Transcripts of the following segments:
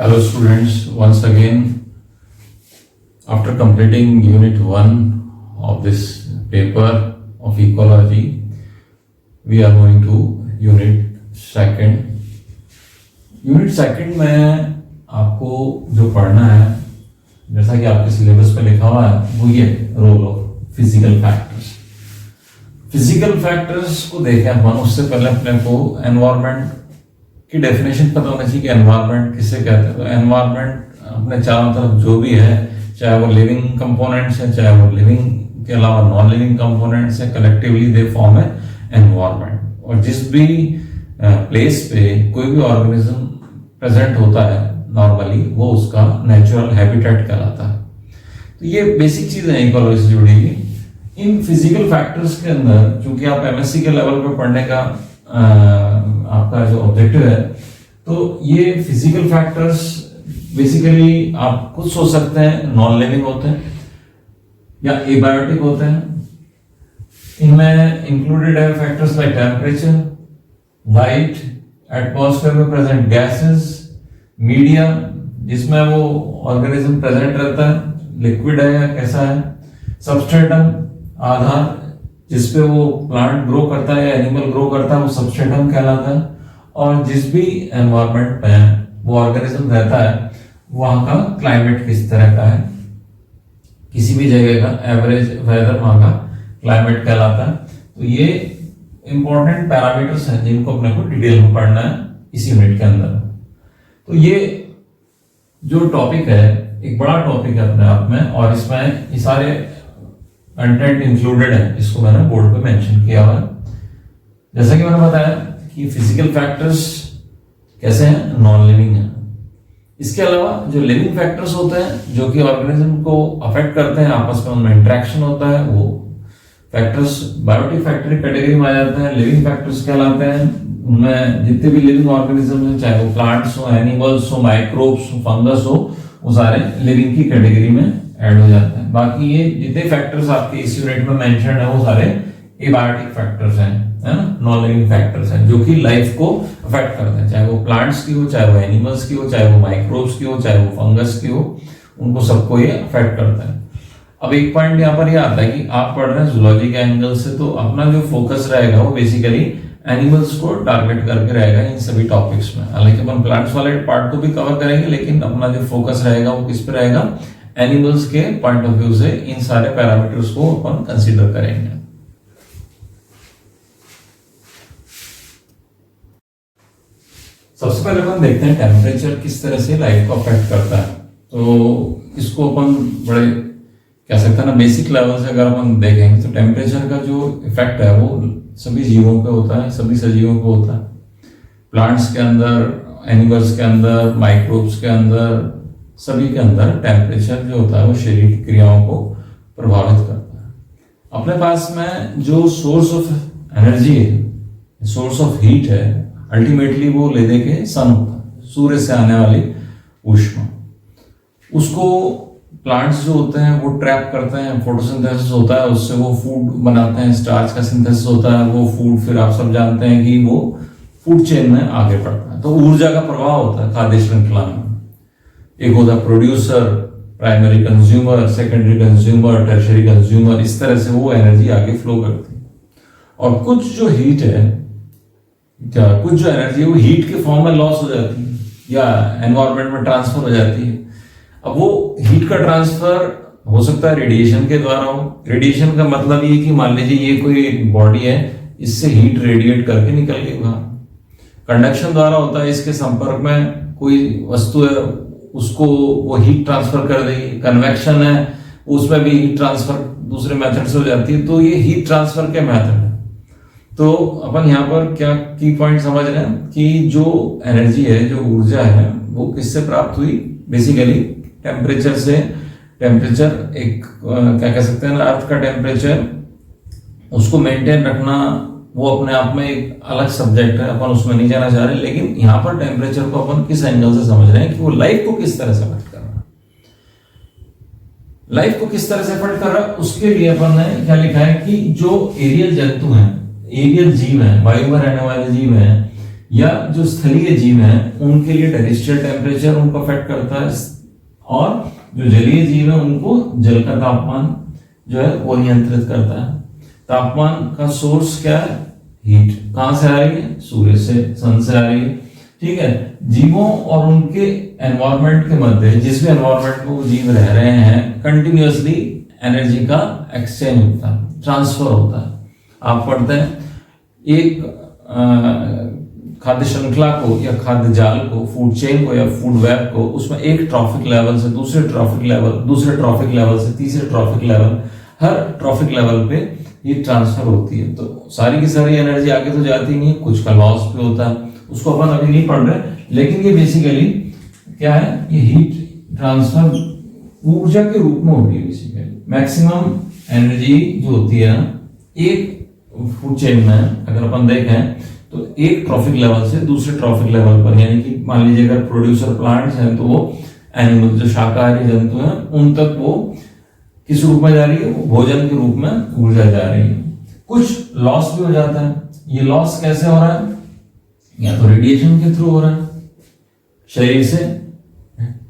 Hello students, once again after completing unit 1 of this paper of ecology, we are going to unit 2. Unit 2 में आपको जो पढ़ना है, जैसा कि आपके सिलेबस पे लिखा हुआ है, वो ये role of physical factors. Physical factors को देखें अपन, उससे पहले अपने को एनवायरनमेंट की डेफिनेशन पता होना चाहिए कि एनवायरनमेंट किसे कहते हैं। तो एनवायरनमेंट अपने चारों तरफ जो भी है, चाहे वो लिविंग कंपोनेंट्स है, चाहे वो लिविंग के अलावा नॉन लिविंग कंपोनेंट्स है, कलेक्टिवली दे फॉर्म है एनवायरनमेंट। और जिस भी प्लेस पे कोई भी ऑर्गेनिज्म प्रेजेंट होता है नॉर्मली, वो उसका नेचुरल हैबिटेट कहलाता है। तो ये बेसिक चीज है इकोलॉजी से जुड़ी हुई। इन फिजिकल फैक्टर्स के अंदर, चूंकि आप एमएससी के लेवल पे पढ़ने का आपका जो ऑब्जेक्टिव है, तो ये फिजिकल फैक्टर्स बेसिकली आप खुद सोच सकते हैं नॉन लिविंग होते हैं या एबायोटिक होते हैं। इनमें इंक्लूडेड है factors like temperature, light, atmosphere में प्रेजेंट गैसेस, मीडिया जिसमें वो ऑर्गेनिज्म प्रेजेंट रहता है, लिक्विड है या कैसा है, सबस्ट्रेटम आधार जिसपे वो प्लांट ग्रो करता है या एनिमल ग्रो करता है, वो सबस्ट्रेटम कहलाता है। और जिस भी एनवायरनमेंट में वो ऑर्गेनिज्म रहता है, वहां का क्लाइमेट किस तरह का है, किसी भी जगह का एवरेज वेदर वहां का क्लाइमेट कहलाता है। तो ये इंपॉर्टेंट पैरामीटर्स हैं जिनको अपने को डिटेल में पढ़ना है इस यूनिट के अंदर। तो ये जो टॉपिक है एक बड़ा टॉपिक है अपने आप में, और इसमें ये सारे कंटेंट इंक्लूडेड है। इसको मैंने बोर्ड पे मेंशन किया हुआ है। जैसा कि मैंने बताया कि फिजिकल फैक्टर्स कैसे हैं, नॉन लिविंग है। इसके अलावा जो लिविंग फैक्टर्स होते हैं जो कि ऑर्गेनिज्म को अफेक्ट करते हैं, आपस में उनमें इंटरेक्शन होता है, वो फैक्टर्स बायोटिक फैक्टर कैटेगरी में आ जाते हैं, लिविंग फैक्टर्स कहलाते हैं। उनमें जितने भी लिविंग ऑर्गेनिज्म हैं, चाहे वो प्लांट्स हो, एनिमल्स हो, माइक्रोब्स हो, फंगस हो, वो सारे लिविंग की कैटेगरी में ऐड हो जाते हैं। बाकी ये जितने फैक्टर्स आपके इस यूनिट में मेंशन है, वो सारे एबायोटिक फैक्टर्स हैं, है ना, नॉन लिविंग फैक्टर्स हैं, जो कि लाइफ को अफेक्ट करते हैं, चाहे वो प्लांट्स की हो, चाहे वो एनिमल्स की हो, चाहे वो माइक्रोब्स की हो, चाहे वो फंगस की हो, उनको सबको ये अफेक्ट करता है। अब एक पॉइंट यहाँ पर ये आता है कि आप पढ़ रहे हैं जूलॉजी के एंगल से, तो अपना जो फोकस रहेगा वो बेसिकली एनिमल्स को टारगेट करके रहेगा इन सभी टॉपिक्स में। हालांकि अपन प्लांट्स वाले पार्ट को भी कवर करेंगे, लेकिन अपना जो फोकस रहेगा वो किस पे रहेगा, एनिमल्स के पॉइंट ऑफ व्यू से इन सारे पैरामीटर्स को अपन कंसीडर करेंगे। सबसे पहले अपन देखते हैं टेम्परेचर किस तरह से लाइफ को अफेक्ट करता है। तो इसको अपन बड़े कह सकते हैं ना, बेसिक लेवल से अगर अपन देखेंगे तो टेम्परेचर का जो इफेक्ट है वो सभी जीवों पे होता है, सभी सजीवों पे होता है। प्लांट्स के अंदर, एनिमल्स के अंदर, माइक्रोब्स के अंदर, सभी के अंदर टेम्परेचर जो होता है वो शरीर की क्रियाओं को प्रभावित करता है। अपने पास में जो सोर्स ऑफ एनर्जी है, सोर्स ऑफ हीट है, अल्टीमेटली वो ले दे के सन होता है, सूर्य से आने वाली ऊष्मा। उसको प्लांट्स जो होते हैं वो ट्रैप करते हैं, फोटोसिंथेसिस होता है, उससे वो फूड बनाते हैं, स्टार्च का सिंथेसिस होता है, वो फूड फिर आप सब जानते हैं कि वो फूड चेन में आगे बढ़ता है। तो ऊर्जा का प्रवाह होता है खाद्य श्रृंखला में। एक होता है producer, primary consumer, secondary consumer, tertiary consumer, इस तरह से वो एनर्जी आगे फ्लो करती है। और कुछ जो हीट है, कुछ जो एनर्जी है वो हीट के फॉर्म में लॉस हो जाती है या एनवायरनमेंट में ट्रांसफर हो जाती है। अब वो हीट का ट्रांसफर हो सकता है रेडिएशन के द्वारा हो। रेडिएशन का मतलब ये कि मान लीजिए ये कोई एक बॉडी है, इससे हीट रेडिएट करके निकल गई बाहर। कंडक्शन द्वारा होता है, इसके संपर्क में कोई वस्तु है, उसको वो हीट ट्रांसफर कर देगी। कन्वेक्शन है, उसमें भी हीट ट्रांसफर दूसरे मेथड से हो जाती है। तो ये हीट ट्रांसफर के मेथड है। तो अपन यहाँ पर क्या की पॉइंट समझ रहे हैं कि जो एनर्जी है, जो ऊर्जा है, वो किससे प्राप्त हुई, बेसिकली टेम्परेचर से। टेम्परेचर एक क्या कह सकते हैं ना, अर्थ का टेम्परेचर, उसको मेंटेन रखना वो अपने आप में एक अलग सब्जेक्ट है, अपन उसमें नहीं जाना चाह रहे। लेकिन यहाँ पर टेम्परेचर को अपन किस एंगल से समझ रहे हैं कि वो लाइफ को किस तरह से अफेक्ट कर रहा है। लाइफ को किस तरह से अफेक्ट कर रहा है, उसके लिए अपन ने क्या लिखा है कि जो एरियल जंतु हैं, एरियल जीव हैं, वायु में रहने वाले जीव हैं, या जो स्थलीय जीव हैं उनके लिए टेरेस्ट्रियल टेम्परेचर उनको अफेक्ट करता है, और जो जलीय जीव है उनको जल का तापमान जो है वो नियंत्रित करता है। तापमान का सोर्स क्या है? हीट। कहां से आ रही है? सूर्य से, सन से आ रही है। ठीक है, जीवों और उनके एनवायरनमेंट के मध्य, जिस भी एनवायरनमेंट में वो जीव रह रहे हैं, कंटिन्यूअसली एनर्जी का एक्सचेंज होता है, ट्रांसफर होता है। आप पढ़ते हैं एक खाद्य श्रृंखला को या खाद्य जाल को, फूड चेन को या फूड वेब को, उसमें एक ट्रॉफिक लेवल से दूसरे ट्रॉफिक लेवल, दूसरे ट्रॉफिक लेवल से तीसरे ट्रॉफिक लेवल, हर ट्रॉफिक लेवल पे ये ट्रांसफर होती है। तो सारी की सारी एनर्जी आगे तो जाती नहीं है, कुछ का लॉस भी होता है, उसको अपन अभी नहीं पढ़ रहे, लेकिन ये बेसिकली क्या है? ये हीट ट्रांसफर ऊर्जा के रूप में होती है। बेसिकली मैक्सिमम एनर्जी जो होती है एक फूड चेन में अगर अपन देखें तो एक ट्रॉफिक लेवल से दूसरे ट्रॉफिक लेवल पर, यानी कि मान लीजिए अगर प्रोड्यूसर प्लांट्स हैं तो वो एनिमल जो शाकाहारी जंतु हैं उन तक वो किस रूप में जा रही है? वो भोजन के रूप में ऊर्जा जा रही है। कुछ लॉस भी हो जाता है। ये लॉस कैसे हो रहा है? या तो रेडिएशन के थ्रू हो रहा है, शरीर से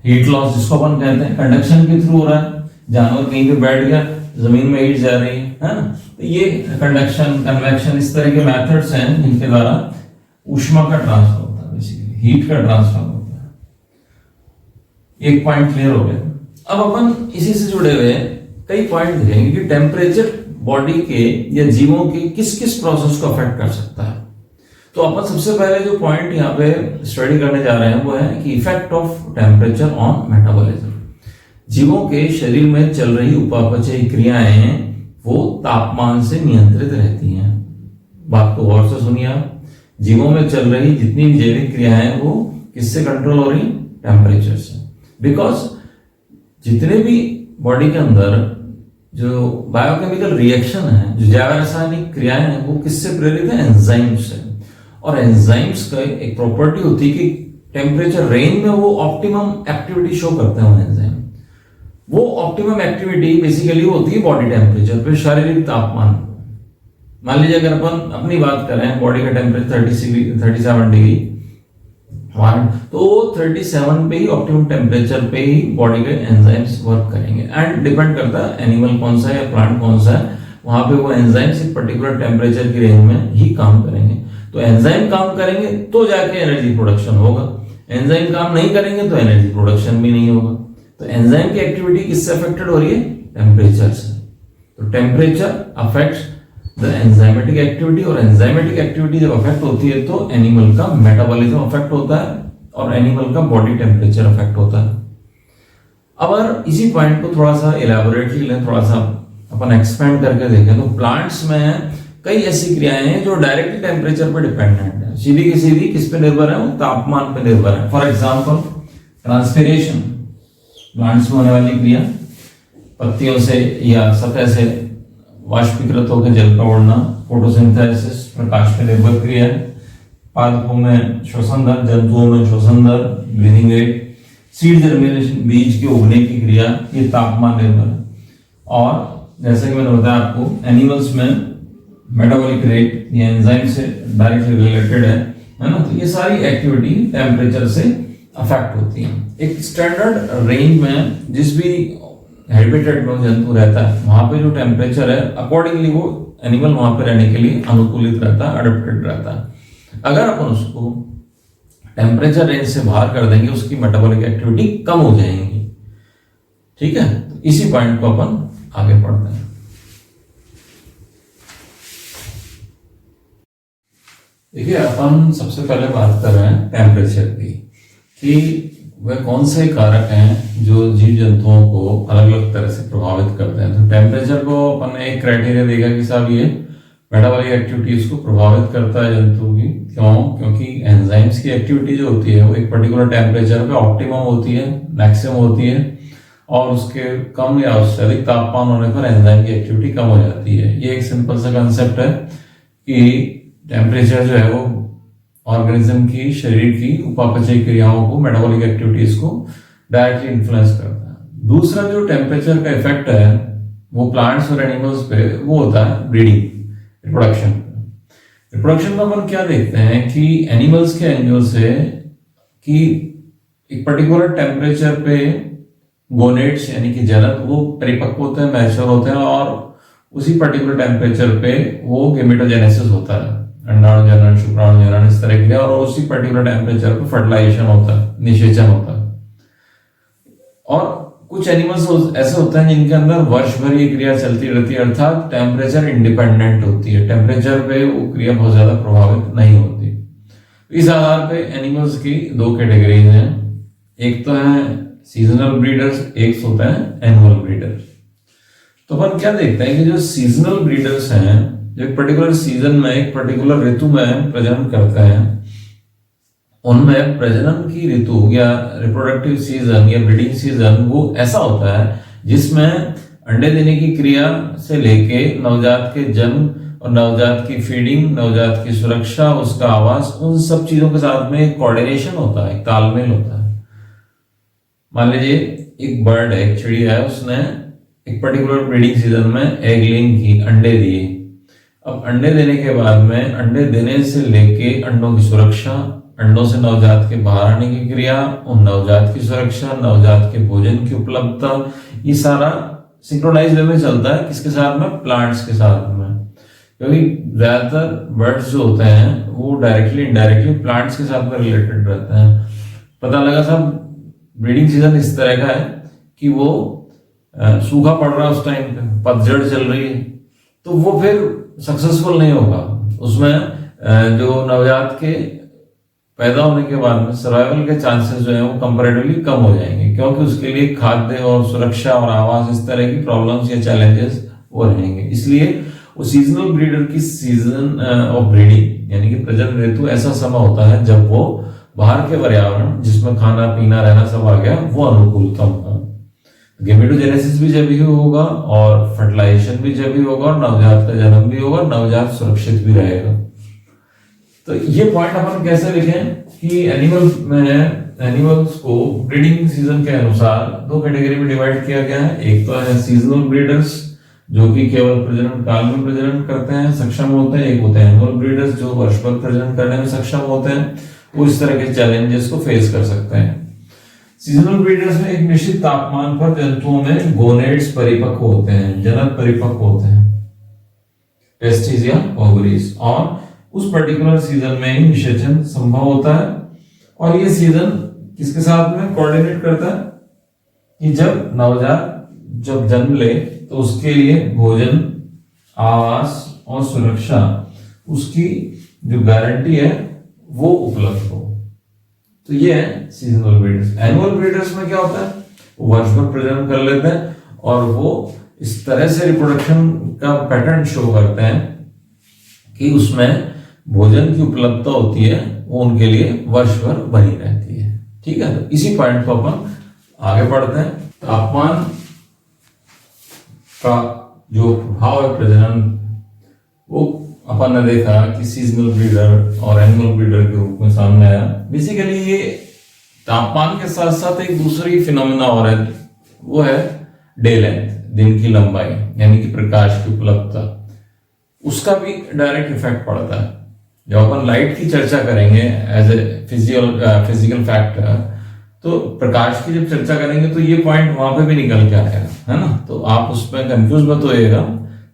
हीट लॉस जिसको अपन कहते हैं, कंडक्शन के थ्रू हो रहा है, जानवर कहीं पे बैठ गया जमीन में हीट जा रही है ना, तो ये कंडक्शन, कन्वेक्शन, इस तरह के मेथड्स हैं जिनके द्वारा ऊष्मा का ट्रांसफर होता है, बेसिकली हीट का ट्रांसफर होता है। एक पॉइंट क्लियर हो गया। अब अपन इसी से जुड़े हुए कई पॉइंट देखेंगे कि टेम्परेचर बॉडी के या जीवों के किस किस प्रोसेस को अफेक्ट कर सकता है। तो अपन सबसे पहले जो पॉइंट यहाँ पे स्टडी करने जा रहे हैं वो है कि effect of temperature on metabolism. जीवों के शरीर में चल रही उपापचयी क्रियाएं वो तापमान से नियंत्रित रहती हैं। बात को गौर से सुनिए आप। जीवों में चल रही जितनी भी जैविक क्रियाएं वो किससे कंट्रोल हो रही? टेम्परेचर से। बिकॉज जितने भी बॉडी के अंदर जो बायोकेमिकल रिएक्शन है, जो जैव रासायनिक क्रियाएं हैं, वो किससे प्रेरित है? एंजाइम से। और एंजाइम्स का एक प्रॉपर्टी होती है कि टेम्परेचर रेंज में वो ऑप्टिमम एक्टिविटी शो करते हैं। एंजाइम वो ऑप्टिमम एक्टिविटी बेसिकली होती है बॉडी टेम्परेचर पे, शारीरिक तापमान। मान लीजिए अगर अपन अपनी बात करें, बॉडी का टेम्परेचर 37 डिग्री, तो 37 पे ही ऑप्टिमम टेम्परेचर पे ही बॉडी के एंजाइम्स वर्क करेंगे। एंड डिपेंड करता है एनिमल कौन सा है या प्लांट कौन सा है, वहां पे वो एंजाइम्स एक पर्टिकुलर टेम्परेचर की रेंज में ही काम करेंगे। तो एंजाइम काम करेंगे तो जाके एनर्जी प्रोडक्शन होगा, एंजाइम काम नहीं करेंगे तो एनर्जी प्रोडक्शन भी नहीं होगा। तो एंजाइम की एक्टिविटी किससे अफेक्टेड हो रही है? टेम्परेचर से। तो temperature affects the enzymatic activity, और एंजाइमेटिक एक्टिविटी जब अफेक्ट होती है तो एनिमल का मेटाबॉलिज्म अफेक्ट होता है और एनिमल का बॉडी टेम्परेचर अफेक्ट होता है। अब अगर इसी पॉइंट को थोड़ा सा इलैबोरेटली लें, थोड़ा सा अपन एक्सपेंड करके देखें, तो प्लांट्स में कई ऐसी क्रियाएं हैं जो डायरेक्टली टेम्परेचर पर डिपेंडेंट है। सीधी की सीधी किस पे निर्भर है? वो तापमान पे निर्भर है। फॉर एग्जाम्पल ट्रांसपिरेशन, प्लांट्स में होने वाली क्रिया, पत्तियों से या सतह से वाष्पीकृत होकर जल का उड़ना, फोटोसिंथेसिस प्रकाश पे निर्भर क्रिया है। पादपों में श्वसन दर, जंतुओं में श्वसन दर, ब्रीदिंग रेट, सीड जर्मिनेशन, बीज के उगने की क्रिया, ये तापमान निर्भर है। और जैसे कि मैंने बताया आपको, एनिमल्स में मेटाबॉलिक रेट ये एंजाइम से डायरेक्टली रिलेटेड है ना। तो ये सारी एक्टिविटी टेम्परेचर से अफेक्ट होती है। एक स्टैंडर्ड रेंज में जिस भी हैबिटेट में जंतु रहता है वहां पे जो टेम्परेचर है अकॉर्डिंगली वो एनिमल वहां पे रहने के लिए अनुकूलित रहता है, अडोप्टेड रहता है। अगर अपन उसको टेम्परेचर रेंज से बाहर कर देंगे, उसकी मेटाबॉलिक एक्टिविटी कम हो जाएगी। ठीक है, तो इसी पॉइंट को अपन आगे पढ़ते हैं। देखिए, अपन सबसे पहले बात कर रहे हैं टेम्परेचर की, कि वह कौन से कारक हैं जो जीव जंतुओं को अलग अलग तरह से प्रभावित करते हैं। तो टेम्परेचर को अपन ने एक क्राइटेरिया देखा कि साहब ये मेटाबॉलिक एक्टिविटीज को प्रभावित करता है जंतु की। क्यों? क्योंकि एंजाइम्स की एक्टिविटी जो होती है वो एक पर्टिकुलर टेम्परेचर पे ऑप्टिमम होती है, मैक्सिमम होती है, और उसके कम या उससे अधिक तापमान होने पर एंजाइम की एक्टिविटी कम हो जाती है। ये एक सिंपल सा कंसेप्ट है कि टेम्परेचर जो है वो ऑर्गेनिज्म की शरीर की उपापचयी क्रियाओं को, मेटाबॉलिक एक्टिविटीज को डायरेक्टली इन्फ्लुएंस करता है। दूसरा जो टेम्परेचर का इफेक्ट है वो प्लांट्स और एनिमल्स पे वो होता है ब्रीडिंग, रिप्रोडक्शन। रिप्रोडक्शन में अपन क्या देखते हैं कि एनिमल्स के एंगल से कि एक पर्टिकुलर टेम्परेचर पे गोनेट्स यानी कि जनक वो परिपक्व होते हैं, मैच्योर होते हैं, और उसी पर्टिकुलर टेम्परेचर पे वो गेमेटोजेनेसिस होता है, अंडाणुजनन, शुक्राणुजनन, इस तरह के, और उसी पर्टिकुलर टेम्परेचर पे फर्टिलाइजेशन होता है, निषेचन होता है। और कुछ एनिमल्स ऐसे होते हैं जिनके अंदर वर्ष भर ये क्रिया चलती रहती है, अर्थात टेम्परेचर इंडिपेंडेंट होती है, टेम्परेचर पे वो क्रिया बहुत ज्यादा प्रभावित नहीं होती। इस आधार पे एनिमल्स की दो कैटेगरीज हैं, एक तो है सीजनल ब्रीडर्स, एक होता है एनुअल ब्रीडर्स। तो अपन क्या देखते हैं कि जो सीजनल ब्रीडर्स हैं, जो एक पर्टिकुलर सीजन में, एक पर्टिकुलर ऋतु में प्रजनन करते हैं, उनमें प्रजनन की ऋतु या रिप्रोडक्टिव सीजन या ब्रीडिंग सीजन वो ऐसा होता है जिसमें अंडे देने की क्रिया से लेके नवजात के जन्म और नवजात की फीडिंग, नवजात की सुरक्षा, उसका आवास, उन सब चीजों के साथ में कोऑर्डिनेशन होता है, तालमेल होता है। मान लीजिए एक बर्ड है, एक चिड़िया है, उसने एक पर्टिकुलर ब्रीडिंग सीजन में एग लेइंग की, अंडे दिए। अब अंडे देने के बाद में अंडे देने से लेके अंडों की सुरक्षा, अंडों से नवजात के बाहर आने की क्रिया, उन नवजात की सुरक्षा, नवजात के भोजन की उपलब्धता, ये सारा सिंक्रोनाइज वे में चलता है। किसके साथ में? प्लांट्स के साथ में। क्योंकि ज्यादातर बर्ड्स जो होते हैं वो डायरेक्टली इनडायरेक्टली प्लांट्स के साथ में रिलेटेड रहते हैं। पता लगा साहब ब्रीडिंग सीजन इस तरह का है कि वो सूखा पड़ रहा है, उस टाइम पे पतझड़ चल रही है, तो वो फिर सक्सेसफुल नहीं होगा। उसमें जो नवजात के पैदा होने के बाद में सर्वाइवल के चांसेस जो है वो कंपैरेटिवली कम हो जाएंगे, क्योंकि उसके लिए खाद्य और सुरक्षा और आवास, इस तरह की प्रॉब्लम्स या चैलेंजेस वो रहेंगे। इसलिए वो सीजनल ब्रीडर की सीजन ऑफ ब्रीडिंग यानी कि प्रजनन ऋतु ऐसा समय होता है जब वो बाहर के पर्यावरण जिसमें खाना पीना रहना सब आ गया वो अनुकूलतम हो। गेमेटोजेनेसिस भी जब ही होगा और फर्टिलाइजेशन भी जब ही होगा और नवजात का जन्म भी होगा, नवजात सुरक्षित भी रहेगा। तो ये पॉइंट अपन कैसे लिखें कि एनिमल्स को ब्रीडिंग सीजन के अनुसार दो कैटेगरी में डिवाइड किया गया है। एक तो है सीजनल ब्रीडर्स जो कि केवल प्रजनन काल में प्रजनन करते हैं, सक्षम होते हैं। एक होते हैं एनुअल ब्रीडर्स जो वर्ष भर प्रजनन करने में सक्षम होते हैं, वो इस तरह के चैलेंजेस को फेस कर सकते हैं। सीजनल ब्रीडर्स में एक निश्चित तापमान पर जंतुओं में गोनेड्स परिपक्व होते हैं, जनक परिपक्व होते हैं, टेस्टिस या ओवरीज, और उस पर्टिकुलर सीजन में ही निषेचन संभव होता है। और ये सीजन किसके साथ में कोऑर्डिनेट करता है कि जब नवजात जब जन्म ले तो उसके लिए भोजन, आवास और सुरक्षा, उसकी जो गारंटी है वो उपलब्ध हो। तो ये है सीजनल ब्रीडर्स। एनुअल ब्रीडर्स में क्या होता है, वो वर्ष भर प्रजनन कर लेते हैं और वो इस तरह से रिप्रोडक्शन का पैटर्न शो करते हैं कि उसमें भोजन की उपलब्धता होती है, वो उनके लिए वर्ष भर बनी रहती है। ठीक है, तो इसी पॉइंट को अपन आगे बढ़ते हैं। तापमान का जो प्रभाव है प्रजनन, वो अपन ने देखा कि सीजनल ब्रीडर और एनुअल ब्रीडर के रूप में सामने आया। बेसिकली ये तापमान के साथ साथ एक दूसरी फिनोमेना और है, वो है डे लेंथ, दिन की लंबाई यानी कि प्रकाश की उपलब्धता, उसका भी डायरेक्ट इफेक्ट पड़ता है। जब अपन लाइट की चर्चा करेंगे एज ए फिजिकल फैक्टर, तो प्रकाश की जब चर्चा करेंगे तो ये पॉइंट वहां पे भी निकल के आएगा, है ना। तो आप उसमें कंफ्यूज मत होइएगा।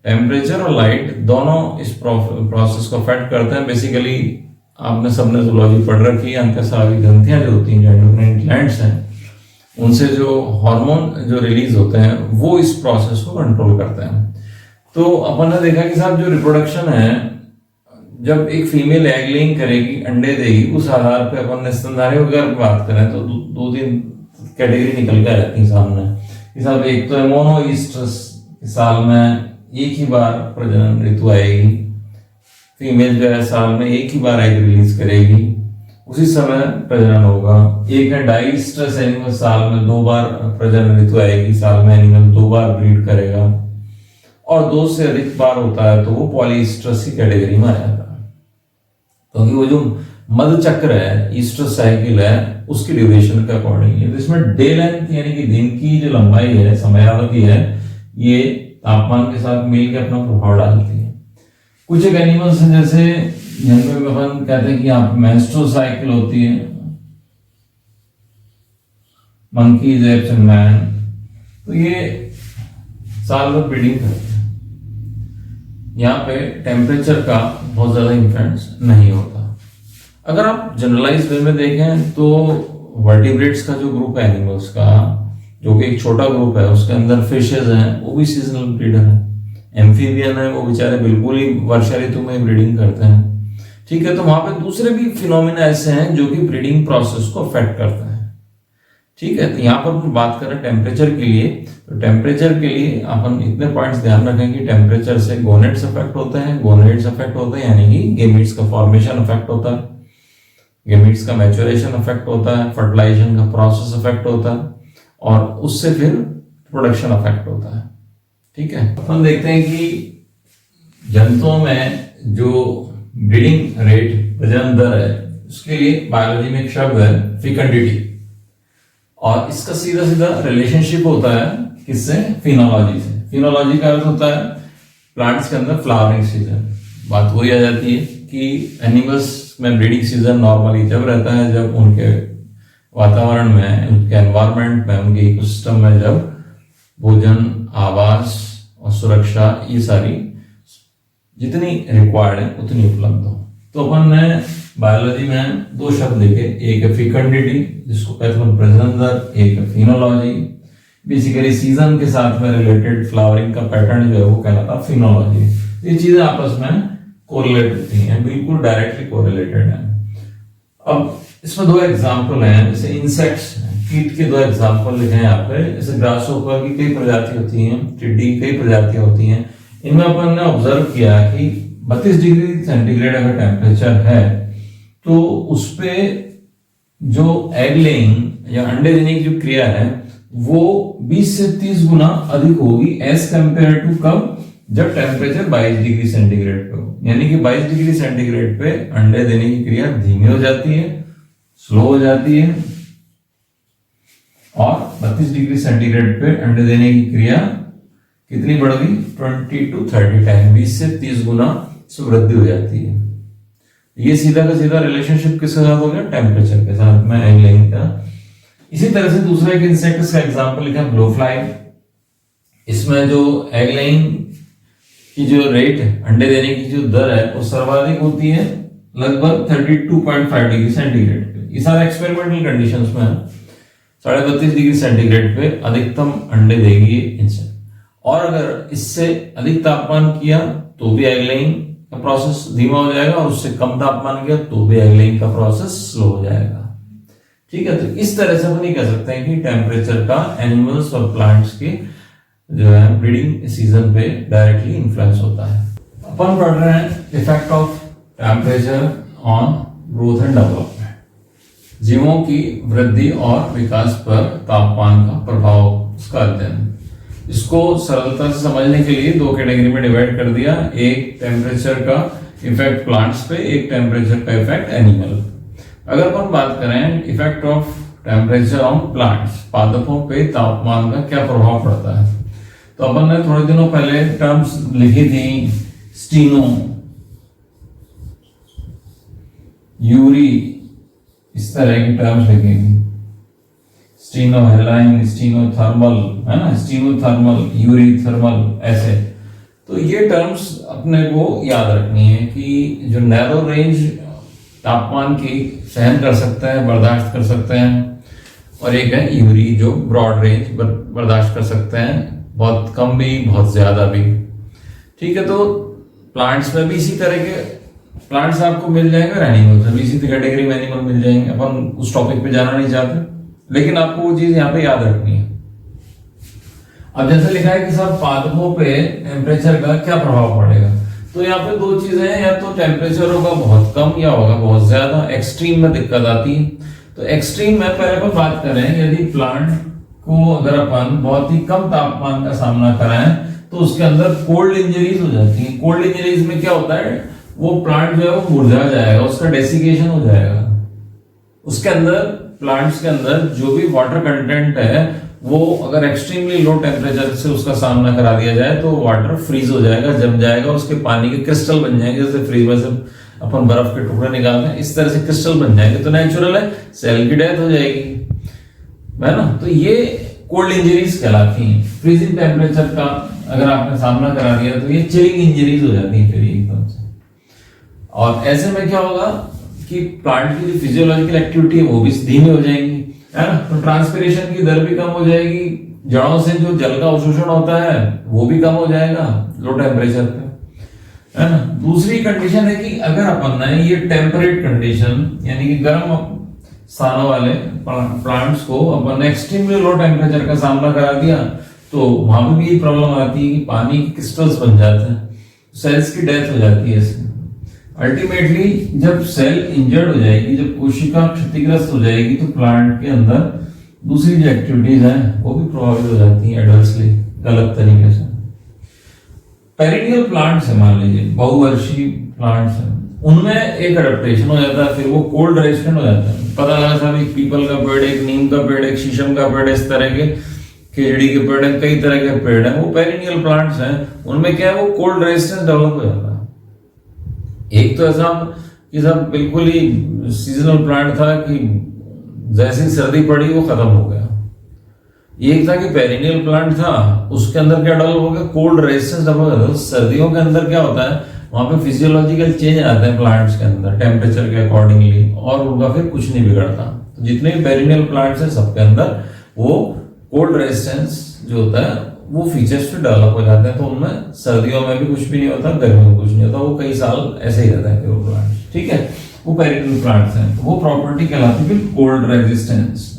टेम्परेचर और लाइट दोनों इस प्रोसेस को अफेक्ट करते हैं। बेसिकली आपने सबने जूलॉजी पढ़ रखी है, अंतःस्रावी ग्रंथियां जो होती हैं, जो एंडोक्राइन ग्लैंड्स हैं, उनसे जो हार्मोन जो रिलीज होते हैं वो इस प्रोसेस को कंट्रोल करते हैं। तो अपन ने देखा कि साहब जो रिप्रोडक्शन है, जब एक फीमेल एग लेइंग करेगी, अंडे देगी, उस आधार पे अपन ने स्तनधारी वगैरह की बात करें तो दो तीन कैटेगरी निकल के रहती है सामने। साहब एक तो है मोनोईस्ट्रस, साल में एक ही बार प्रजनन ऋतु आएगी, फीमेल जो है साल में एक ही बार एग रिलीज करेगी, उसी समय प्रजनन होगा। एक है डाईस्ट्रस एनिमल, साल में 2 बार प्रजनन ऋतु आएगी, साल में एनिमल 2 बार ब्रीड करेगा। और 2 से अधिक बार होता है तो वो पॉलीस्ट्रस की कैटेगरी में आ जाता है, क्योंकि वो जो मध चक्र है, ईस्ट्रस साइकिल है, उसकी ड्यूरेशन के अकॉर्डिंग है। तो इसमें डे लेंथ यानी कि दिन की जो लंबाई है, समयावधि है, ये तापमान के साथ मिलकर अपना प्रभाव डालती है। कुछ एक एनिमल्स हैं जैसे जिनमें अपन कहते हैं कि यहाँ पे मेंस्ट्रुअल साइकिल होती है, मंकीज, एप्स एंड मैन, तो ये साल भर ब्रीडिंग करते हैं। यहाँ पे टेम्परेचर का बहुत ज्यादा इन्फ्लुएंस नहीं होता। अगर आप जनरलाइज वे में देखें तो वर्टिब्रेट्स का जो ग्रुप है एनिमल्स का, जो कि एक छोटा ग्रुप है, उसके अंदर फिशेज हैं, वो भी सीजनल ब्रीडर है। एम्फीबियन है, वो बेचारे बिल्कुल ही वर्षा ऋतु में ब्रीडिंग करते हैं। ठीक है, तो वहां पे दूसरे भी फिनोमिना ऐसे हैं जो कि ब्रीडिंग प्रोसेस को अफेक्ट करते हैं। ठीक है, तो यहाँ पर हम बात करें टेम्परेचर के लिए, तो टेम्परेचर के लिए अपन इतने पॉइंट्स ध्यान रखें कि टेम्परेचर से गोनेट्स अफेक्ट होते हैं, गोनेट्स अफेक्ट होते हैं यानी कि गेमीट्स का फॉर्मेशन अफेक्ट होता है, गेमीट्स का मैच्योरेशन अफेक्ट होता है, फर्टिलाइजेशन का प्रोसेस अफेक्ट होता है, और उससे फिर प्रोडक्शन अफेक्ट होता है। ठीक है, अपन देखते हैं कि जंतुओं में जो ब्रीडिंग रेट, प्रजनन दर है, उसके लिए बायोलॉजी में एक शब्द है फिकंडिटी, और इसका सीधा सीधा रिलेशनशिप होता है किससे? फिनोलॉजी से। फिनोलॉजी का अर्थ होता है प्लांट्स के अंदर फ्लावरिंग सीजन। बात वही आ जाती है कि एनिमल्स में ब्रीडिंग सीजन नॉर्मली जब रहता है जब उनके वातावरण में, उनके एनवायरनमेंट में, उनके इकोसिस्टम में जब भोजन, आवास और सुरक्षा, ये सारी जितनी रिक्वायर्ड है उतनी उपलब्ध हो। तो अपन ने बायोलॉजी में दो शब्द देखे, एक है फिकंडिटी जिसको कहते हैं प्रजनन दर, एक है फिनोलॉजी। बेसिकली सीजन के साथ में रिलेटेड फ्लावरिंग का पैटर्न जो है वो कहलाता फिनोलॉजी। ये चीजें आपस में कोरिलेट होती हैं, बिल्कुल डायरेक्टली कोरिलेटेड है। अब इसमें दो एग्जाम्पल हैं, जैसे इंसेक्ट्स, कीट के दो एग्जाम्पल लिखे हैं यहाँ पे। जैसे ग्रासहोपर की कई प्रजाति होती हैं, टिड्डी की कई प्रजातियां होती हैं। इनमें अपन ने ऑब्जर्व किया कि 32 डिग्री सेंटीग्रेड अगर टेम्परेचर है तो उसपे जो एग लेइंग या अंडे देने की जो क्रिया है वो 20 से 30 गुना अधिक होगी एज कंपेयर टू कब? जब टेम्परेचर 22 डिग्री सेंटीग्रेड पे हो। यानी कि 22 डिग्री सेंटीग्रेड पे अंडे देने की क्रिया धीमी हो जाती है, स्लो हो जाती है, और 32 डिग्री सेंटीग्रेड पे अंडे देने की क्रिया कितनी बढ़ गई? 20 to 30 टाइम, 20 से 30 गुना से वृद्धि हो जाती है। ये सीधा का सीधा रिलेशनशिप किसके साथ हो गया? टेम्परेचर के साथ में, एग लेइंग का। इसी तरह से दूसरा एक इंसेक्ट का एग्जांपल लिखा है ब्लोफ्लाई। इसमें जो एग लेइंग की जो रेट, अंडे देने की जो दर है वो सर्वाधिक होती है लगभग 32.5 डिग्री सेंटीग्रेड पे। ये सारा एक्सपेरिमेंटल कंडीशंस में है। 32.5 डिग्री सेंटीग्रेड पे अधिकतम अंडे देगी इंसेक्ट, और अगर इससे अधिक तापमान किया तो भी एग लेइंग का प्रोसेस धीमा हो जाएगा, और उससे कम तापमान किया तो भी एग लेइंग का प्रोसेस स्लो हो जाएगा। ठीक है, तो इस तरह से हम नहीं कह सकते हैं कि टेम्परेचर का एनिमल्स और प्लांट्स के जो है ब्रीडिंग सीजन पे डायरेक्टली इन्फ्लुएंस होता है। अपन पढ़ रहे हैं effect of temperature on growth and development, जीवों की वृद्धि और विकास पर तापमान का प्रभाव, उसका अध्ययन। इसको सरलता से समझने के लिए दो कैटेगरी में डिवाइड कर दिया, एक टेम्परेचर का इफेक्ट प्लांट्स पे, एक टेम्परेचर का इफेक्ट एनिमल। अगर अपन बात करें effect of temperature on plants, पादपों पे तापमान का क्या प्रभाव पड़ता है, तो अपन ने थोड़े दिनों पहले टर्म्स लिखी थी, स्टीनो, यूरी, इस तरह की टर्म्स लिखेंगे, स्टीनो हेलाइन, स्टीनो थर्मल, है ना, स्टीनो थर्मल, यूरी थर्मल, ऐसे। तो ये टर्म्स अपने को याद रखनी है कि जो नैरो रेंज तापमान की सहन कर सकता है, बर्दाश्त कर सकते हैं, और एक है यूरी जो ब्रॉड रेंज बर्दाश्त कर सकते हैं, बहुत कम भी बहुत ज्यादा भी। ठीक है, तो प्लांट्स में भी इसी तरह के प्लांट्स आपको मिल जाएंगे, और एनिमल्स में भी इसी कैटेगरी में एनिमल मिल जाएंगे। अपन उस टॉपिक पे जाना नहीं चाहते, लेकिन आपको वो चीज यहाँ पे याद रखनी है। अब जैसे लिखा है कि सब पादपों पे टेम्परेचर का क्या प्रभाव पड़ेगा, तो यहाँ पे दो चीजें हैं, या तो टेम्परेचर होगा बहुत कम या होगा बहुत ज्यादा। एक्सट्रीम में दिक्कत आती है, तो एक्सट्रीम में पहले अपन बात करें, यदि प्लांट को अगर अपन बहुत ही कम तापमान का सामना कराएं तो उसके अंदर कोल्ड इंजरीज हो जाती है। कोल्ड इंजरीज में क्या होता है, वो प्लांट जो है वो मुरझा जाएगा, उसका डेसिकेशन हो जाएगा। उसके अंदर, प्लांट्स के अंदर जो भी वाटर कंटेंट है वो अगर एक्सट्रीमली लो टेम्परेचर से उसका सामना करा दिया जाए तो वाटर फ्रीज हो जाएगा, जम जाएगा, उसके पानी के क्रिस्टल बन जाएंगे। जैसे फ्रीज में से अपन बर्फ के टुकड़े निकालते हैं, इस तरह से क्रिस्टल बन जाएंगे, तो नेचुरल है सेल की डेथ हो जाएगी, है ना। तो ये कोल्ड इंजरीज कहलाती हैं। फ्रीजिंग टेम्परेचर का अगर आपने सामना करा दिया तो ये चिलिंग इंजरीज हो जाती हैं फिर एकदम से। और ऐसे में क्या होगा कि प्लांट की जो फिजियोलॉजिकल एक्टिविटी है वो भी धीमी हो जाएगी, है ना। तो ट्रांसपिरेशन की दर भी कम हो जाएगी, जड़ों से जो जल का अवशोषण होता है वो भी कम हो जाएगा लो टेम्परेचर पे, है ना। दूसरी कंडीशन है कि अगर अपन ने ये टेम्परेट कंडीशन यानी कि गर्म स्थानों वाले प्लांट्स को अपन ने एक्सट्रीमली लो टेम्परेचर का सामना करा दिया तो वहां पर भी ये प्रॉब्लम आती है कि पानी के क्रिस्टल्स बन जाते हैं, सेल्स की डेथ हो जाती है इसमें। अल्टीमेटली जब सेल इंजर्ड हो जाएगी, जब कोशिका क्षतिग्रस्त हो जाएगी तो प्लांट के अंदर दूसरी जो एक्टिविटीज हैं वो भी प्रभावित हो जाती हैं एडवर्सली गलत तरीके से। पेरिनियल प्लांट्स है, मान लीजिए बहुवर्षीय प्लांट्स हैं, उनमें एक अडेप्टेशन हो जाता है, फिर वो कोल्ड रेजिस्टेंट हो जाता है। पता लगा साहब एक पीपल का पेड़, एक नीम का पेड़, एक शीशम का पेड़, इस तरह के खेजड़ी के पेड़ है, कई तरह के पेड़ हैं, वो पेरिनियल प्लांट्स हैं, उनमें क्या है वो कोल्ड रेजिस्टेंस डेवलप हो जाता है। एक तो ऐसा कि सब बिल्कुल ही सीजनल प्लांट था कि जैसे सर्दी पड़ी वो खत्म हो गया। एक था कि पेरिनियल प्लांट था, उसके अंदर क्या डेवलप हो गया कोल्ड रेजिस्टेंस डेवलप हो गया। सर्दियों के अंदर क्या होता है वहां पे फिजियोलॉजिकल चेंज आते हैं प्लांट्स के अंदर टेम्परेचर के अकॉर्डिंगली, और उनका फिर कुछ नहीं बिगड़ता। तो जितने भी पेरिनियल प्लांट्स हैं सबके अंदर वो कोल्ड रेजिस्टेंस जो होता है वो फीचर्स पे डेवलप हो जाते हैं, तो उनमें सर्दियों में भी कुछ भी नहीं होता, गर्मियों में कुछ नहीं होता, वो कई साल ऐसे ही रहता है फिर वो प्लांट, ठीक है। वो पेरिनियल प्लांट्स हैं, तो वो प्रॉपर्टी कहलाती है फिर कोल्ड रेजिस्टेंस।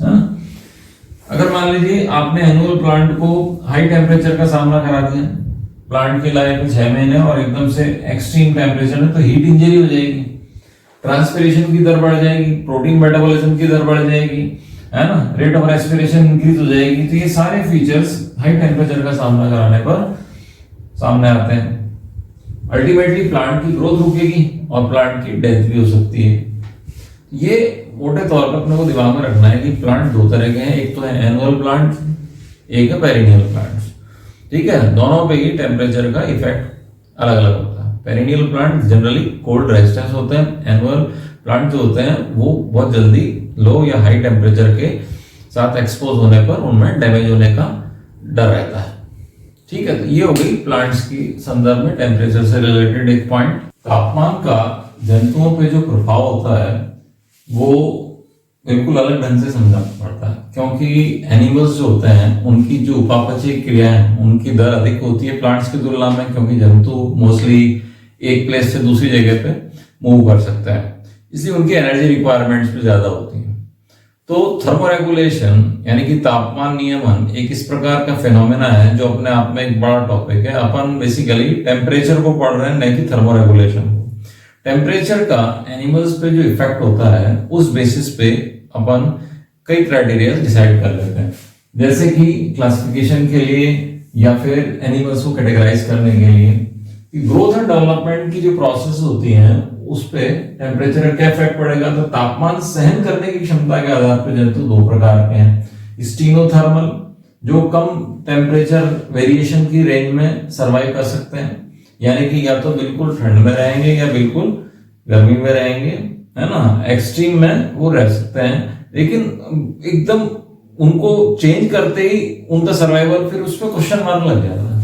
अगर मान लीजिए आपने एनुअल प्लांट को हाई टेम्परेचर का सामना करा दिया, प्लांट की लाइफ में 6 महीने और एकदम से एक्सट्रीम टेम्परेचर है, तो हीट इंजरी हो जाएगी, ट्रांसपिरेशन की दर बढ़ जाएगी, प्रोटीन मेटाबॉलिज्म की दर बढ़ जाएगी, है ना, रेट ऑफ रेस्पिरेशन इंक्रीज हो जाएगी। तो ये सारे फीचर्स हाई टेम्परेचर का सामना कराने पर सामने आते हैं। अल्टीमेटली प्लांट की ग्रोथ रुकेगी और प्लांट की डेथ भी हो सकती है। ये मोटे तौर पर अपने को दिमाग में रखना है कि प्लांट दो तरह के हैं, एक तो है एनुअल प्लांट, एक है पेरिनियल प्लांट, ठीक है। दोनों पे ही टेम्परेचर का इफेक्ट अलग अलग होता है। Perennial plant generally cold resistance होते हैं, एनुअल प्लांट जो होते हैं वो बहुत जल्दी लो या हाई टेम्परेचर के साथ एक्सपोज होने पर उनमें डैमेज होने का डर रहता है, ठीक है। तो ये हो गई प्लांट्स की संदर्भ में टेम्परेचर से रिलेटेड एक पॉइंट। तापमान का जंतुओं पे जो प्रभाव होता है वो बिल्कुल अलग ढंग से समझना पड़ता है, क्योंकि एनिमल्स जो होते हैं उनकी जो उपापचय क्रिया है उनकी दर अधिक होती है प्लांट्स की तुलना में, क्योंकि जंतु मोस्टली एक प्लेस से दूसरी जगह पे मूव कर सकता है, इसलिए उनकी एनर्जी रिक्वायरमेंट्स भी ज्यादा होती हैं। तो थर्मोरेगुलेशन यानी कि तापमान नियमन एक इस प्रकार का फिनोमेना है जो अपने आप में एक बड़ा टॉपिक है। अपन बेसिकली टेम्परेचर को पढ़ रहे हैं, नहीं कि थर्मोरेगुलेशन को। टेम्परेचर का एनिमल्स पे जो इफेक्ट होता है उस बेसिस पे अपन कई क्राइटेरिया डिसाइड कर लेते हैं, जैसे कि क्लासिफिकेशन के लिए या फिर एनिमल्स को कैटेगराइज करने के लिए ग्रोथ एंड डेवलपमेंट की जो प्रोसेस होती है उस पे टेम्परेचर का क्या इफेक्ट पड़ेगा। तो तापमान सहन करने की क्षमता के आधार पर जंतु दो प्रकार के हैं। स्टीनोथर्मल जो कम टेम्परेचर वेरिएशन की रेंज में सरवाइव कर सकते हैं, यानी कि या तो बिल्कुल ठंड में रहेंगे या बिल्कुल गर्मी में रहेंगे, है ना। एक्सट्रीम में वो रह सकते हैं, लेकिन एकदम उनको चेंज करते ही उनका सर्वाइवल फिर उस पर क्वेश्चन मार्क लग जाता है।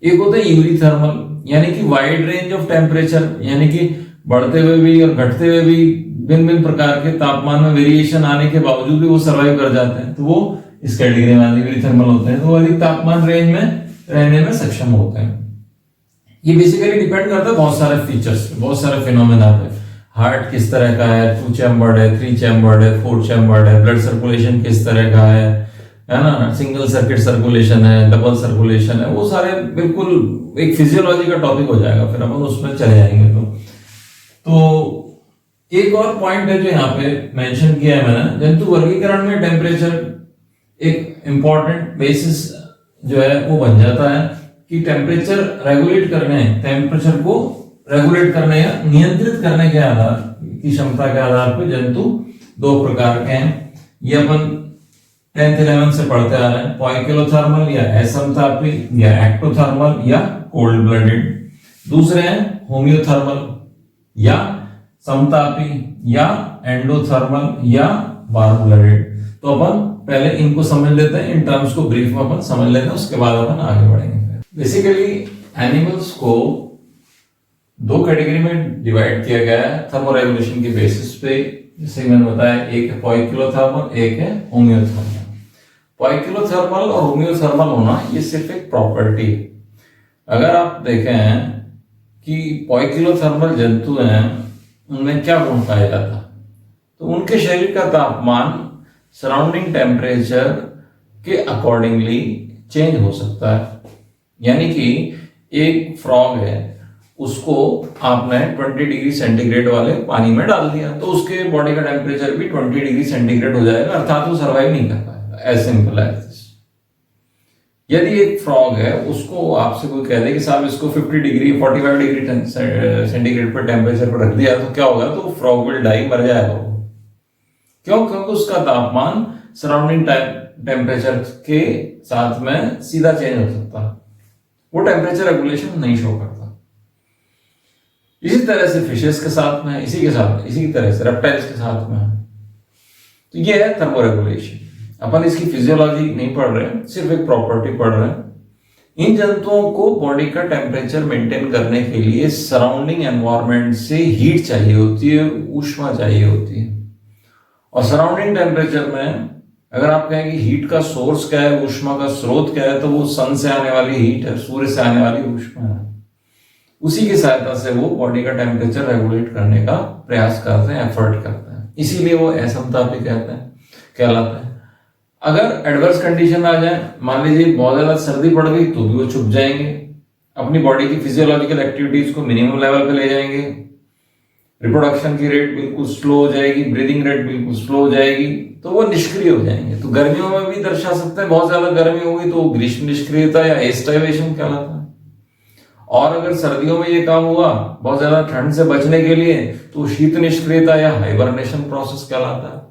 एक होता है यूरिथर्मल यानी कि वाइड रेंज ऑफ टेम्परेचर, यानी कि बढ़ते हुए भी और घटते हुए भी भिन्न भिन्न प्रकार के तापमान में वेरिएशन आने के बावजूद भी वो सर्वाइव कर जाते हैं, तो वो इस कैटेगरी में यूरिथर्मल होते हैं। तो वो अधिक तापमान रेंज में रहने में सक्षम होते हैं। ये बेसिकली डिपेंड करता है बहुत सारे फीचर्स पे, बहुत सारे फिनोमेना पे। हार्ट किस तरह का है, 2 चैम्बर्ड है, 3 चैम्बर्ड है, 4 चैम्बर्ड है, ब्लड सर्कुलेशन किस तरह का है ना, सिंगल सर्किट सर्कुलेशन है, डबल सर्कुलेशन है, वो सारे बिल्कुल एक फिजियोलॉजी का टॉपिक हो जाएगा, फिर अपन उसमें चले जाएंगे। तो एक और पॉइंट है जो यहाँ पे मेंशन किया है मैंने, जंतु वर्गीकरण में टेम्परेचर एक इंपॉर्टेंट बेसिस जो है वो बन जाता है कि टेम्परेचर रेगुलेट करने, टेम्परेचर को रेगुलेट करने या नियंत्रित करने के आधार की क्षमता के आधार पर जंतु दो प्रकार के हैं। ये अपन 10th 11th से पढ़ते आ रहे हैं, पॉइकिलोथर्मल या एसिम्प्थोटिक या एक्टोथर्मल या कोल्ड ब्लडेड। दूसरे हैं होमियोथर्मल या समतापी या एंडोथर्मल या वार्म ब्लडेड। तो अपन पहले इनको समझ लेते हैं, इन टर्म्स को ब्रीफ में अपन समझ लेते हैं, उसके बाद अपन आगे बढ़ेंगे। बेसिकली एनिमल्स को दो कैटेगरी में डिवाइड किया गया है थर्मोरेगुलेशन के बेसिस पे। जैसे मैंने बताया, एक है पोइकिलोथर्मल, एक है होम्योथर्मल। पोइकिलोथर्मल और होम्योथर्मल होना ये सिर्फ एक प्रॉपर्टी है। अगर आप देखें कि पोइकिलोथर्मल जंतु हैं, उनमें क्या गुण पाया जाता है, तो उनके शरीर का तापमान सराउंडिंग टेम्परेचर के अकॉर्डिंगली चेंज हो सकता है। यानी कि एक फ्रॉग है, उसको आपने 20 डिग्री सेंटीग्रेड वाले पानी में डाल दिया तो उसके बॉडी का टेम्परेचर भी 20 डिग्री सेंटीग्रेड हो जाएगा, अर्थात वो सर्वाइव नहीं कर पाएगा। As simple as this. यदि एक फ्रॉग है, उसको आपसे कोई कह दे कि साहब इसको 50 डिग्री 45 डिग्री सेंटीग्रेड पर टेम्परेचर पर रख दिया तो क्या होगा, तो फ्रॉग विल डाई, मर जाएगा वो। क्यों? क्योंकि उसका तापमान सराउंडिंग टेम्परेचर के साथ में सीधा चेंज हो सकता है, वो टेम्परेचर रेगुलेशन नहीं शो करता। इसी तरह से फिशेस के साथ में, इसी तरह से रेप्टाइल्स के साथ में। तो ये है थर्मोरेगुलेशन। अपन इसकी फिजियोलॉजी नहीं पढ़ रहे हैं, सिर्फ एक प्रॉपर्टी पढ़ रहे हैं। इन जंतुओं को बॉडी का टेम्परेचर मेंटेन करने के लिए सराउंडिंग एनवायरनमेंट से हीट चाहिए होती है, ऊष्मा चाहिए होती है। और सराउंडिंग टेम्परेचर में अगर आप कहें कि हीट का सोर्स क्या है, ऊष्मा का स्रोत क्या है, तो वो सन से आने वाली हीट है, सूर्य से आने वाली ऊष्मा है। उसी की सहायता से वो बॉडी का टेम्परेचर रेगुलेट करने का प्रयास करते हैं, एफर्ट करते हैं। इसीलिए वो असमतापी कहलाते हैं। अगर एडवर्स कंडीशन आ जाए, मान लीजिए बहुत ज्यादा सर्दी पड़ गई, तो भी वो छुप जाएंगे, अपनी बॉडी की फिजियोलॉजिकल एक्टिविटीज को मिनिमम लेवल पे ले जाएंगे। रिप्रोडक्शन की रेट बिल्कुल स्लो हो जाएगी, ब्रीदिंग रेट बिल्कुल स्लो हो जाएगी, तो वो निष्क्रिय हो जाएंगे। तो गर्मियों में भी दर्शा सकते हैं, बहुत ज्यादा गर्मी होगी तो ग्रीष्म निष्क्रियता या एस्टाइवेशन कहलाता है। और अगर सर्दियों में ये काम हुआ बहुत ज्यादा ठंड से बचने के लिए, तो शीत निष्क्रियता या हाइबरनेशन प्रोसेस कहलाता है।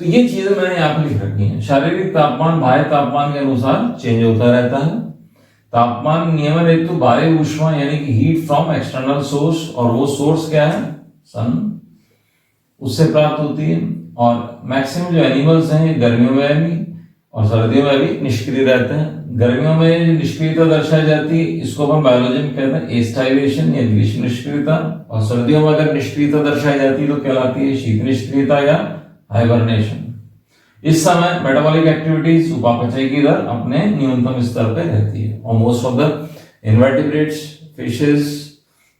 तो ये चीजें मैंने यहाँ पे लिख रखी हैं। शारीरिक तापमान बाह्य तापमान के अनुसार चेंज होता रहता है। तापमान नियमन हेतु बाह्य ऊष्मा यानी कि हीट फ्रॉम एक्सटर्नल सोर्स, और वो सोर्स क्या है, सन, उससे प्राप्त होती है। और मैक्सिमम जो एनिमल्स हैं ये गर्मियों में भी और सर्दियों में भी निष्क्रिय रहते हैं। गर्मियों में जो निष्क्रियता दर्शाई जाती है, इसको हम बायोलॉजी में कहते हैं एस्टाइवेशन या ग्रीष्म निष्क्रियता। और सर्दियों में अगर निष्क्रियता दर्शाई जाती है तो कहलाती है शीत निष्क्रियता या हाइबरनेशन। इस समय मेटाबॉलिक एक्टिविटीज, उपापचय की दर अपने न्यूनतम स्तर पर रहती है। और most of the invertebrates, fishes,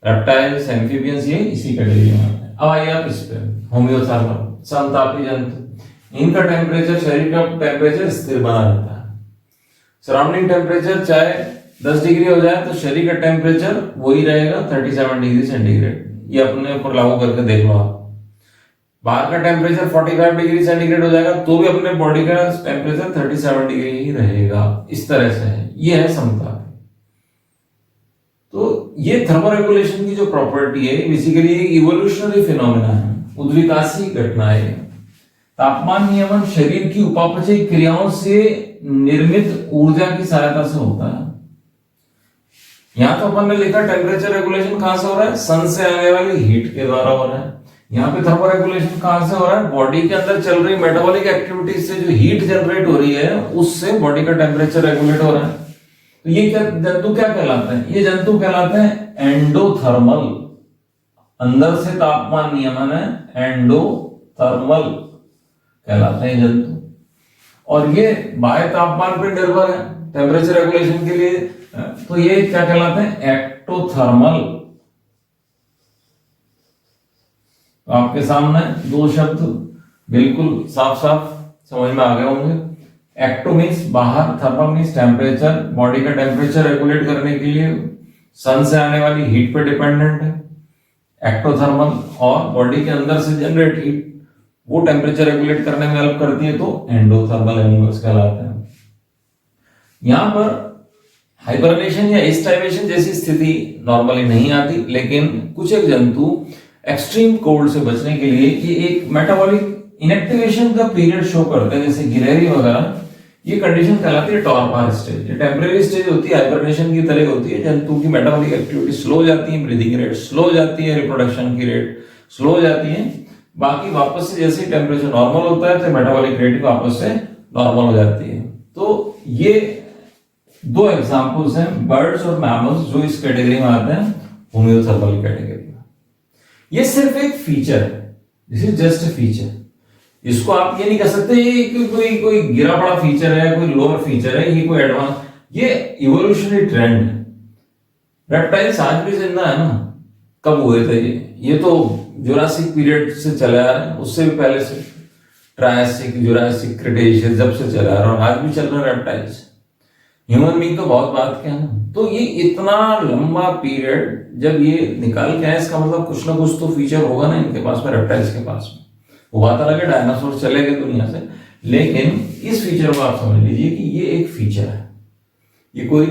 reptiles, amphibians ये इसी कैटेगरी में आते हैं। अब आइए आप इस पे होम्योथर्मल, समतापी जंतु। इनका टेम्परेचर, शरीर का टेम्परेचर स्थिर बना रहता है। सराउंडिंग टेम्परेचर चाहे 10 डिग्री हो जाए तो शरीर का टेम्परेचर वही रहेगा 37 डिग्री सेंटीग्रेड। ये अपने ऊपर लागू करके देख लो आप। बाहर का टेम्परेचर 45 डिग्री सेंटीग्रेड हो जाएगा तो भी अपने बॉडी का टेम्परेचर 37 डिग्री ही रहेगा। इस तरह से है, ये है समतापी। तो ये थर्मोरेगुलेशन की जो प्रॉपर्टी है, बेसिकली इवोल्यूशनरी फिनोमेना है, उद्विकासी घटना है। तापमान नियमन शरीर की उपापचय क्रियाओं से निर्मित ऊर्जा की सहायता से होता है। यहां तो अपन ने लिखा टेम्परेचर रेगुलेशन कहां से हो रहा है, सन से आने वाली हीट के द्वारा हो रहा है। यहाँ पे थर्मोरेगुलेशन कहां से हो रहा है, बॉडी के अंदर चल रही मेटाबॉलिक एक्टिविटीज से जो हीट जनरेट हो रही है उससे बॉडी का टेम्परेचर रेगुलेट हो रहा है। तो ये क्या जंतु क्या कहलाते हैं, ये जंतु कहलाते हैं एंडोथर्मल। अंदर से तापमान नियमन है, एंडोथर्मल कहलाते हैं जंतु। और ये बाह्य तापमान पर निर्भर है टेम्परेचर रेगुलेशन के लिए, तो ये क्या कहलाते हैं, एक्टोथर्मल। तो आपके सामने दो शब्द बिल्कुल साफ साफ समझ में आ गए होंगे। एक्टो मीन्स बाहर, थर्मल मीन्स टेम्परेचर, बॉडी का टेम्परेचर रेगुलेट करने के लिए सन से आने वाली हीट पे डिपेंडेंट है। एक्टोथर्मल और बॉडी के अंदर से जनरेट हीट वो टेम्परेचर रेगुलेट करने में हेल्प करती है, तो एंडोथर्मल एनिमल्स कहलाते हैं। यहां पर हाइबरनेशन या एस्टाइवेशन जैसी स्थिति नॉर्मली नहीं आती, लेकिन कुछ एक जंतु एक्सट्रीम कोल्ड से बचने के लिए ये एक मेटाबॉलिक इनएक्टिवेशन का पीरियड शो करते हैं। जैसे गिलहरी वगैरह, ये कंडीशन कहलाती है टॉरपर स्टेज। ये टेम्परेरी स्टेज होती है, हाइबरनेशन की तरह होती है। जंतु की मेटाबॉलिक एक्टिविटी स्लो हो जाती है, ब्रीदिंग रेट स्लो हो जाती है, रिप्रोडक्शन की रेट स्लो हो जाती है। बाकी वापस से जैसे टेम्परेचर नॉर्मल होता है तो मेटाबॉलिक रेट भी वापस से नॉर्मल हो जाती है। तो ये दो एग्जांपल्स हैं बर्ड्स और मैमल्स जो इस कैटेगरी में आते हैं, होम्योथर्मल कैटेगरी में। ये सिर्फ एक फीचर है, this is just a feature. इसको आप ये नहीं कह सकते कि कोई गिरा पड़ा फीचर है, कोई लोअर फीचर है, ये कोई एडवांस, ये इवोल्यूशनरी ट्रेंड है। रेप्टाइल्स आज भी जिंदा है ना। कब हुए थे ये तो जुरासिक पीरियड से चला आ रहा है, उससे भी पहले से ट्रायसिक, जुरासिक, क्रिटेशियस जब से चला आ रहा है, आज भी चल रहा है रेप्टाइल्स। ह्यूमन बीइंग तो बहुत बात क्या है ना। तो ये इतना लंबा पीरियड जब ये निकाल के आए, इसका मतलब कुछ ना कुछ तो फीचर होगा ना इनके पास में, रेप्टाइल्स के पास में। वो बात अलग है, डायनासोर चले गए दुनिया से, लेकिन इस फीचर को आप समझ लीजिए कि ये एक फीचर है। ये कोई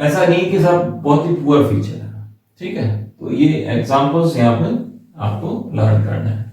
ऐसा नहीं कि सब बहुत ही पुअर फीचर है, ठीक है। तो ये एग्जांपल्स यहाँ पे आपको लर्न करना है।